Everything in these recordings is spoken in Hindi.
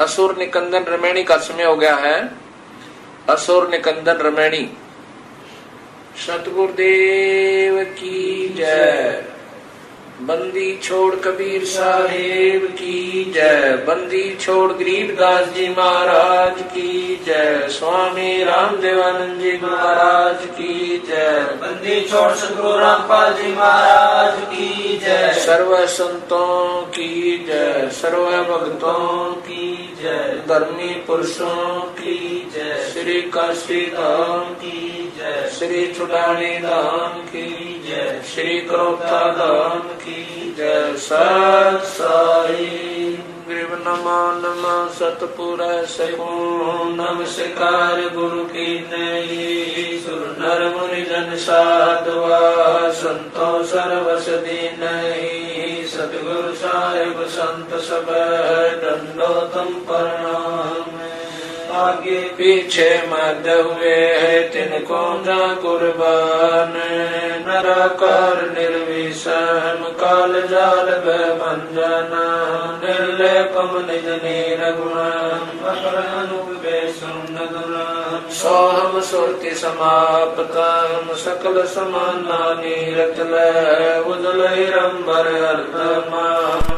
असुर निकंदन रमैणी का समय हो गया है। असुर निकंदन रमैणी। सतगुरुदेव की जय। बंदी छोड़ कबीर साहेब की जय। बंदी छोड़ गरीबदास जी महाराज की जय। स्वामी रामदेवानंद जी महाराज की जय। बंदी छोड़ सतगुरु रामपाल जी महाराज की जय। सर्व संतों की जय। सर्व भक्तों की जय। धर्मी पुरुषों की जय। श्री काशी धाम की जय। श्री चुड़ानी धाम की जय। श्री करोता धाम की जय। सत साई ग्रीव नमा नमा सतपुरा सगुण नमस्कार गुरु की नई। सुर नर मुनि जन साधवा संतो सर्वस दीनहि। सतगुरु साहिब संत सब दंडोतम प्रणाम। आगे पीछे मद हुए तिनको जा कुर्बान। नराकार निर्विषम काल जाल भंजन। निर्लेपम निज निरगुणम सोहम सुरति समाप्तम। सकल समाना नीरत उजल रंबर अर्धमा।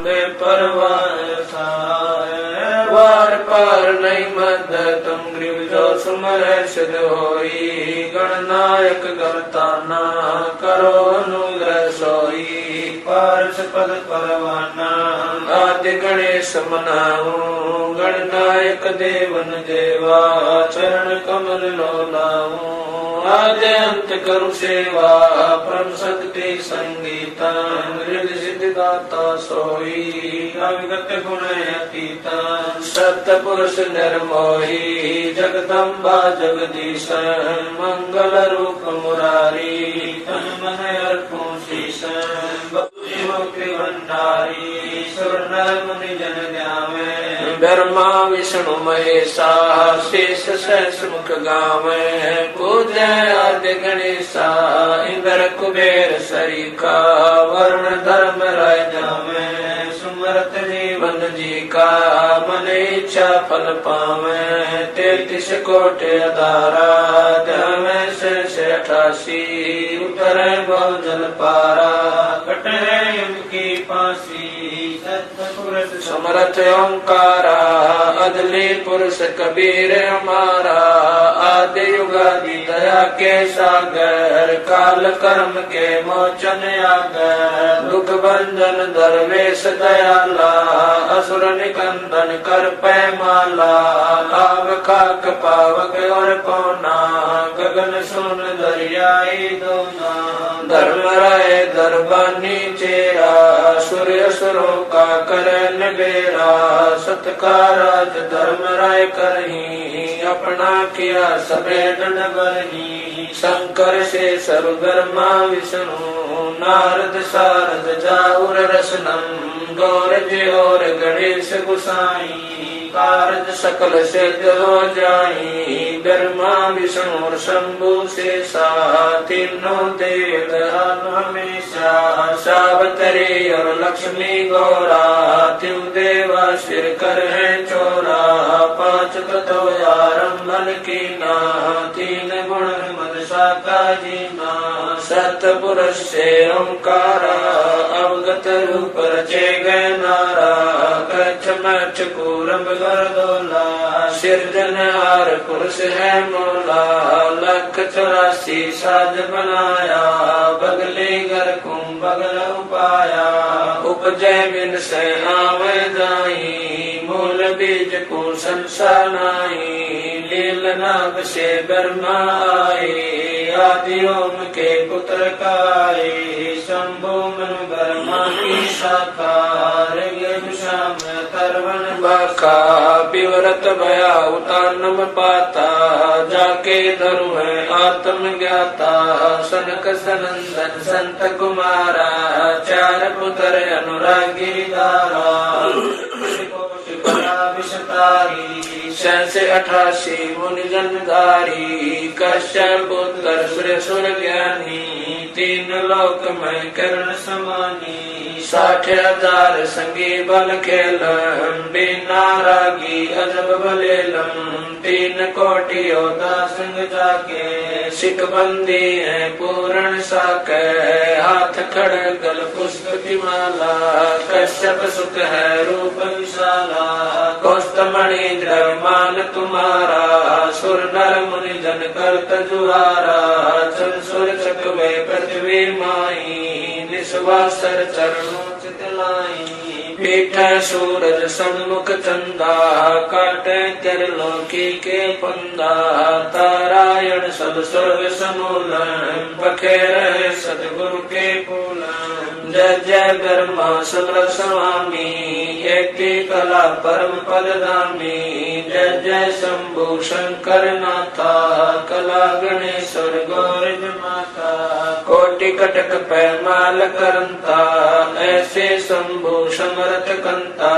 बेपरवाह वार पार नहीं मद तुम ग्रीव जो सुमर सिद्ध होई। गणनायक गणताना करो अनुग्रह सोई। पार्श पद परवाना आदि गणेश मनाऊ। गणनायक देवन देवा चरण कमल लोलाऊ। आद्य अंत करु सेवा परम शक्ति संगीता। हृदय सिद्धि दाता सोई अविगत गुण अतीता। सत्य पुरुष निर्मोही जगदम्बा जगदीश। मंगल रूप मुरारी तन मन अर्पण शीश। भंडारी सुर नर मुनि जन ध्यावे। ब्रह्मा विष्णु महेशा शेष सहस मुख गावे। पूजय आदि गणेशा इंद्र कुबेर सरीका। वरुण धर्म राय जावे। सुमरत जीवन जी का मन इच्छा फल पावे। 33 कोटि अधारा ध्यावे से 88। उतरे बहु जल पारा कटे की फांसी। समरथ ओंकारा अदली पुरुष कबीर हमारा। आदि युगादि दया के सागर काल कर्म के मोचन आगर। दुख भंजन दरवेश दयाला असुर निकंदन कर पैमाला। आग खाक पावक और पौना गगन सुन दरियाई दोना। धर्म राय दरबानी चेरा सूर्य सुरों का करन बेरा। सत्काराज धर्म राय करही अपना किया सबे दंड बरही। शंकर से सर्वधर्मा विष्णु नारद सारद जाऊर रसनम। गौर जी और गणेश गुसाई कारज सकल सिद्ध हो जाई। ब्रह्मा विष्णु और शंभु से सा तीनों देव हमेशा। सावतरी और लक्ष्मी गौरा तिव देवा सिर कर है चोरा। 5 तत्व आरंभन की ना 3 गुण मद साका जीना। सतपुरुष से ओंकारा अवगत रूप रचे गए नारा। कच्छ मच्छ कूरम गरदोला सिरजनहार पुरुष है मोला। 184 साज बनाया बगले घर कुम बगल उपाया। उपजय बिन से आवे जाई मूल बीज को संसार नाई। लील नाग से ब्रह्मा आए आदि ओम के पुत्र काए। शंभु मनु ब्रह्मा की शाखा श्याम तरवन बाखा। विवरत भया उतानम पाता जाके धरु है आत्म ज्ञाता। सनक सनंदन संत कुमारा 4 पुत्र अनुरागी दारा। विषतारी 88 मुनि जनधारी। कश्यप पुत्र सुर ज्ञानी तीन लोक में करण समानी 60,000 संगी बल खेलम बिना रागी अजब बलेलम 3 कोटि योद्धा संग जाके सिख बंदी है पूर्ण साके हाथ खड़गल पुष्प की माला कश्यप सुख है रूप विशाला कौस्तमणि द्रव्यमान तुम्हारा सुर नर मुनि जन करत जुहारा चल सुर चकवे पृथ्वी माई निस्वासर चरणों चितलाई पीठ सूरज सन्मुख चंदा काटे त्रिलोकी के पंदा तारायण सब स्वर्ग समूलन बखेर सदगुरु के पूलन जय जय ब्रह्मा समर स्वामी एक कला परम पदधामी जय जय शंभु शंकर नाथा कला गणेश्वर गौरज माता कोटि कटक पैमाल करंता ऐसे शंभु समरथ कंता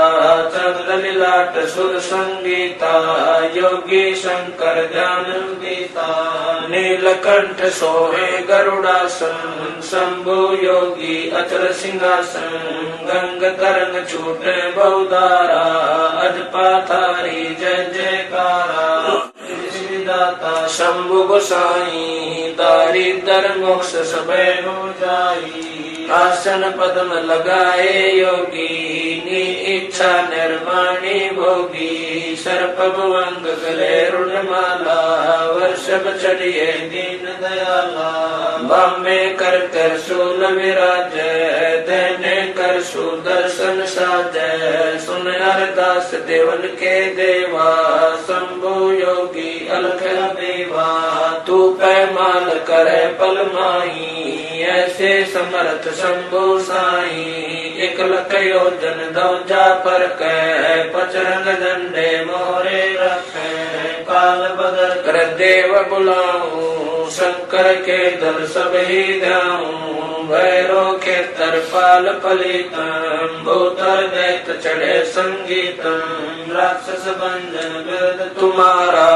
चंद्र लीलाट सुर संगीता योगी शंकर ध्यान गीता नीलकंठ सोहे गरुड़ासन शंभु योगी अचल सिंहासन गंग करण छूटे बहुदारा अजपाथारी जय जयकारा दाता शंभु गोसाई दारिद्र मोक्ष सबे हो जाई आसन पद्म लगाए योगी नी इच्छा निर्माणी भोगी सर्प भुवंग गले रुणमाला वर्षभ चढ़िए दीन दयाला बामे कर शूल विराज देने कर सुदर्शन साजय सुन अरदास देवन के देवा शंभु योगी अलख देवा तू पैमाल करे पल माही ऐसे समर्थ शंभु साई 1 लख योजन दौजा पर कै पचरंग झंडे मोरे रखे काल बदल कर देव बुलाऊं शंकर के दल सब ही ध्याऊं भैरो के तरपाल फलितम भूतर दैत चढ़े संगीतम राक्षस भंजन विरद तुम्हारा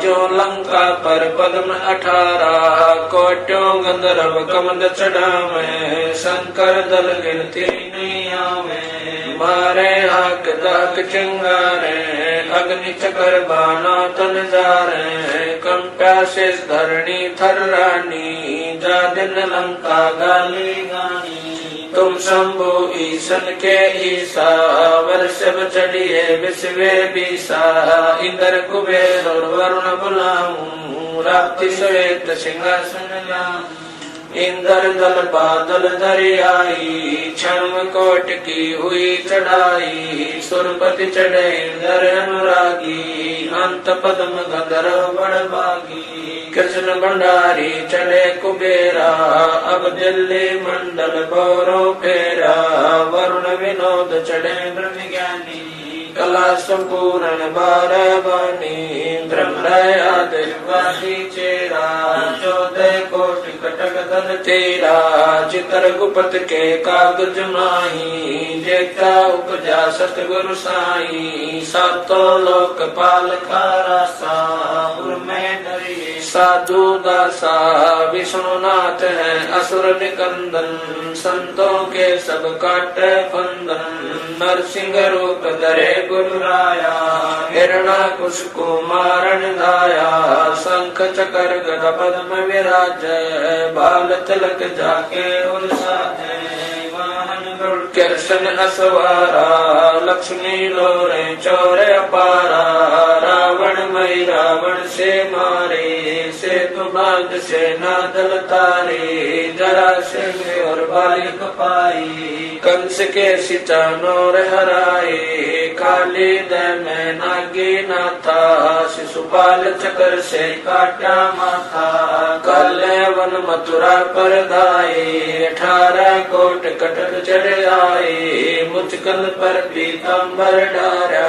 जो लंका पर पद्म 18 कोट्यों गंधर्व कमंद चढ़ावे शंकर दल गिनती नहीं आवे मारे हाक दाक चिंगारे अग्नि चकर बाना तन जारे कंप्या शेष धरणी थर रानी जा दिन लंका गाली गानी तुम शंभु ईशन के ईसा वर्षभ चढ़िए विश्वे बीसा इंद्र कुबेर और वरुण बुलाऊं रात्रि श्वेत सिंहासन लाऊं इंद्र दल बादल दरियाई क्षण कोट की हुई चढ़ाई सुरपति चढ़े इंद्र अनुरागी अंत पद्म गंधर्व बड़भागी कृष्ण भंडारी चढ़े कुबेरा अब दिल्ली मंडल गौरव फेरा वरुण विनोद चढ़े ब्रह्म ज्ञानी कला संपूर्ण बारहवानी ब्रह्मयादि चेरा 14 कोटि कटक धन तेरा चित्र गुप्त के कागज माही जेता उपजा सतगुरु साई सातों लोक पाल खारासा में डरिए साधु दासा विष्णुनाथ है असुर निकंदन संतों के सब काटे फंदन नरसिंह रूप धरे गुरु राया हिरणा कुश को मारण दाया शंख चकर गदा पद्म विराज बाल तिलक जाके उर साजे वाहन गरुड़ कृष्ण असवारा लक्ष्मी लोरे चौर अपारा रावण मई रावण से मारे से तुबाग से नादल तारे जरा सिंह और बालिक पाई कंस के सिचानोर हराए काली दय में नागी नाथा शिशुपाल चक्र से काटा माथा काले वन मथुरा पर दाए 18 कोट कटक चढ़ आए मुचकल पर पीताम्बर डारा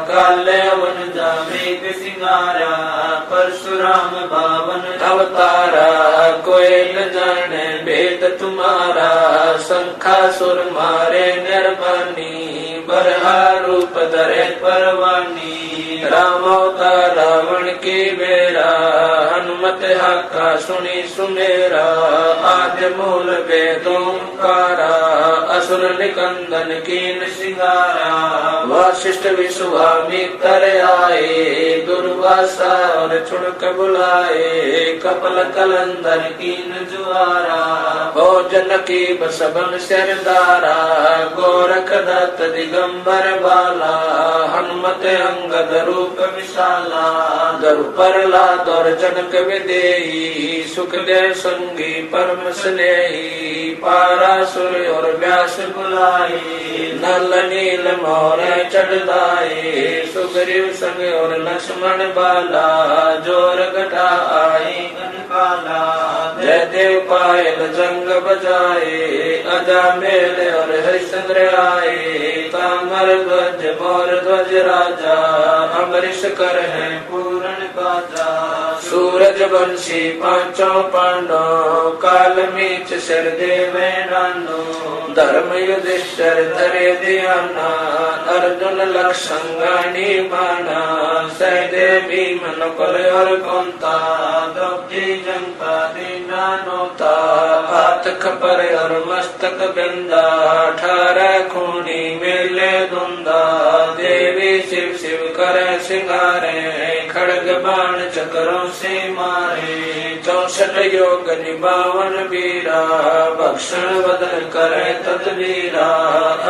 काले वन जामे सिंगारा परशुराम बावन अवतारा कोई न जाने भेद तुम्हारा शंखासुर मारे निर्वाणी बरहा रूप धरे परवानी राम अवतार रावण की बेरा हनुमत हाका सुनी सुमेरा आदि आद्य मूल वेदोंकारा असुर निकंदन कीन सिंगारा वशिष्ठ विश्वामित्र आए दुर्वासा और चुनक बुलाए कपल कलंदर कीन जुआरा हो जनकी बसबन सरदारा गोरख दत्त दिगंबर बाला हनुमत अंगद रूप विशाला दरु प्रहलाद और जनक विदेही सुखदेव संगी परम स्नेही पारासुर और व्यास बुलाए नल नील मोर चढ़ाए सुग्रीव संग और लक्ष्मण बाला जोर घटा आए काला जय देव पायल जंग बजाए अजा मेल और हरिश्चंद्र आए तामर ध्वज मोर ध्वज राजा अमरीश कर है पूर्ण बाजा सूरज वंशी पांचों पांडव काल मीच सिर देवे नानो धर्म युधिष्ठिर धरे ध्याना अर्जुन लक्षंगानी बाणा सहदेव भीम नकुल और कुंता द्रौपदी जनता दीना नोता हाथ खपर और मस्तक बिंदा 18 खूनी मेले धुंदा देवी शिव शिव करे सिंगारे खड़ग बाण चक्रों से मारे 64 योग निभावन वीरा भक्षण बदल करे तदवीरा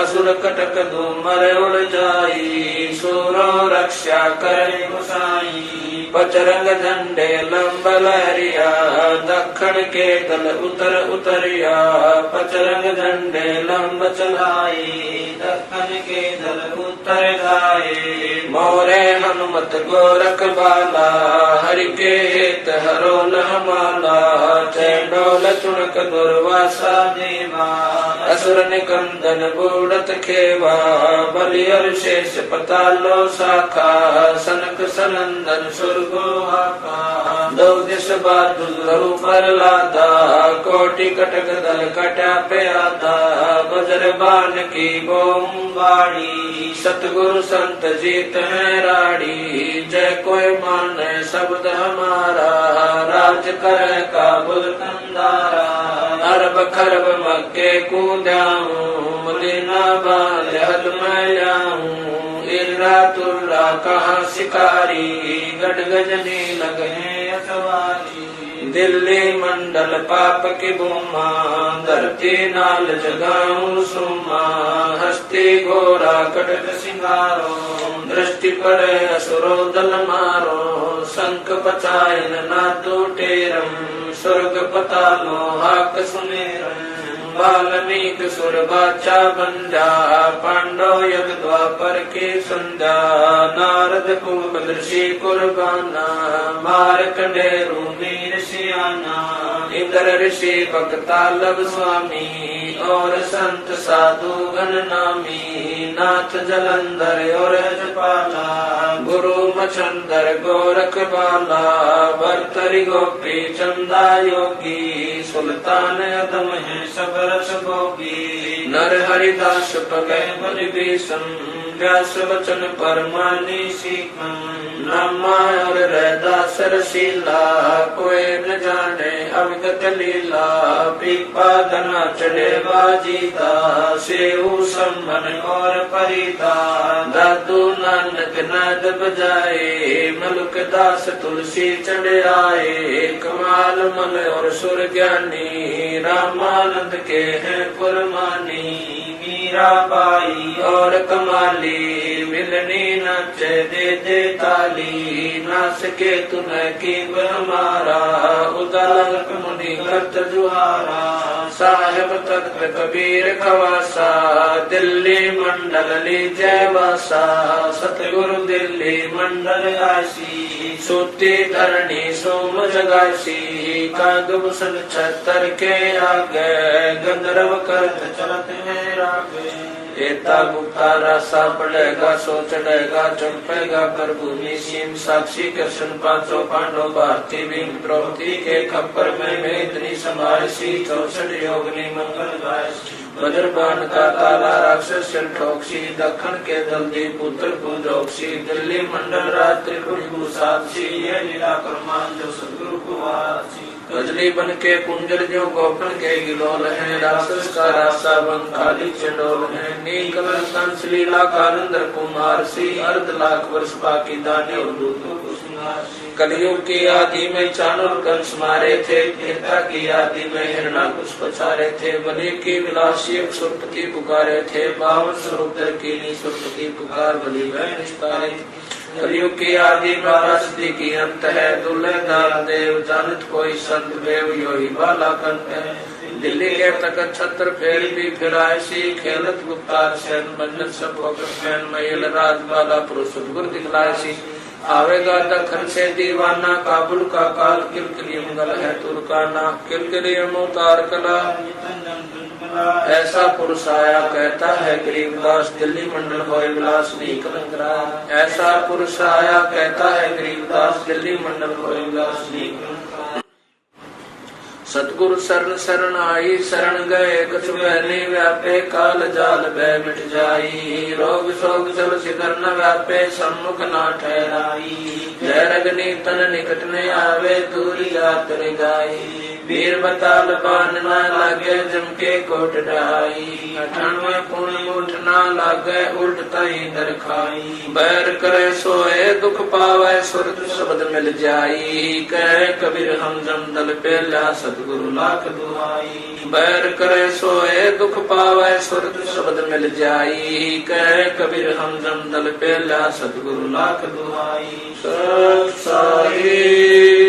असुर कटक धूमर उड़ जाई सूरो रक्षा करे गुसाई पचरंग झंडे लंब लहरिया दक्षिण के दल उतर उतरिया पचरंग झंडे लंब चलाए दक्षिण के दल उतर गाए मोरे हनुमत गोरख बाला हरि के हित हरो लहमाला चंडोल चुनक दुर्वासा देवा असुर निकंदन बूढ़त खेवा बलि और शेष पतालो शाखा सनक सनंदन सुरगो हाका दो दिश बादुल पर लादा कोटि कटक दल कटा पे आता बजर बाण की बोम बाड़ी सतगुरु संत जीत है राड़ी जय कोई मान शब्द हमारा राज कर काबुल कंदारा अरब खरब मक्के कूदाऊं मदीना बाल हद मैं जाऊं इर्रा तुर्रा कहाँ शिकारी गढ़ गजनी लगे अतवारी दिल्ली मंडल पाप की भूमा धरती नाल जगाऊं सुमा हस्ती घोरा कटक सिंगारो दृष्टि पड़े असुरो दल मारो शंख पचायन ना टूटेरम स्वर्ग पतालो हाक सुनेरम वाल्मीक सुर बाचा बंजा पांडव युग द्वापर की संध्या नारद कुंभ ऋषि कुर्बाना मार्कंडे मीर सियाना इंद्र ऋषि भक्तालब स्वामी और संत साधु गण नामी नाथ जलंधर और जपाला गुरु मचंदर गोरख बाला भर्तरी गोपी चंदा योगी सुल्तान अदम है सब रस भोगी नर हरिदास पगे बलि भीषण व्यास वचन परमानी सीखन नामा और रहदास रसीला कोई न जाने अवगत लीला पीपा धना चढ़े बाजीता सेऊ सम्मन और परिता दादू नानक नाद बजाए मलुक दास तुलसी चढ़े आए कमाल मल और सुर ज्ञानी रामानंद के हैं पुरमानी मीरा बाई और कमाली मिलनी नच दे ताली नास के तुन की हमारा उदालक मुनि करत जुहारा साहेब तख्त कबीर खवासा दिल्ली मंडल लीजय वासा सतगुरु दिल्ली मंडल आसी सूती धरणी सोम जगासी कागभूषण छतर के आगे गंधर्व करत चलत है रागे एता गुप्ता रासा पड़ेगा सो चढ़ेगा चंपेगा कर भूमि सीम साक्षी कृष्ण पांचों पांडव भारती भीम द्रौपदी के खप्पर में इतनी समारसी 64 योगनी मंगल गायसी वज्रबाण का ताला राक्षस ठोकसी दक्षिण के दल्दी पुत्र पूजोक्सी दिल्ली मंडल राज त्रिपुरी साक्षी ये लीला कर्मान जो सदगुरु को वासी कजली बन के कुंजर जो गोपन के गिलोल है, राक्षस का रास्ता बन खाली चंडोल है। नील कंस लीला कालंदर कुमार सी, अर्ध लाख वर्ष बाकी दानी और दूतों को सिंगार सी। कलयुग की आदि में चाणूर कंस मारे थे, त्रेता की आदि में हिरणाकुश पछारे थे। बलि की विलासी सुरपति पुकारे थे, 52 स्वरूप की सुरपति पुकार बलि वह निस्तारे थे। कलयुग की आदि में पराशक्ति की अंत है, दुल्हे दाल देव जानत कोई संत देव योही बाला कंत है। दिल्ली के तक छत्र फेर भी फिराए सी, खेलत गुप्तार सैन मंजन सब होकर महिल राज बाला पुरुष गुर दिखलाए सी। आवेगा दखन से दीवाना, काबुल का काल किलकिली मंगल है तुर्काना। किलकिली अवतार कला ऐसा पुरुष आया, कहता है गरीबदास दिल्ली मंडल होए विलास नहीं कलंक। ऐसा पुरुष आया, कहता है गरीबदास दिल्ली मंडल होए विलास नहीं। सतगुरु शरण शरण आई, शरण गए कछु बहने व्यापे, काल जाल भय मिट जाई। रोग शोक जल शिखर न व्यापे, सम्मुख ना ठहराई। जय रगनी तन निकट ने आवे, दूरी जात रे गाई। वीर बताल बान न लागे, जम के कोट ढाई। 98 पूर्ण मुठ न लागे, उल्ट तई दर खाई। बैर करे सोए दुख पावे, सुरत शब्द मिल जाई। कहे कबीर हम जम दल पे ला, सतगुरु लाख दुहाई। बैर करे सोए दुख पावे, सुरत शब्द मिल जाई। कहे कबीर हम जम दल पे ला, सतगुरु लाख दुहाई। सत साई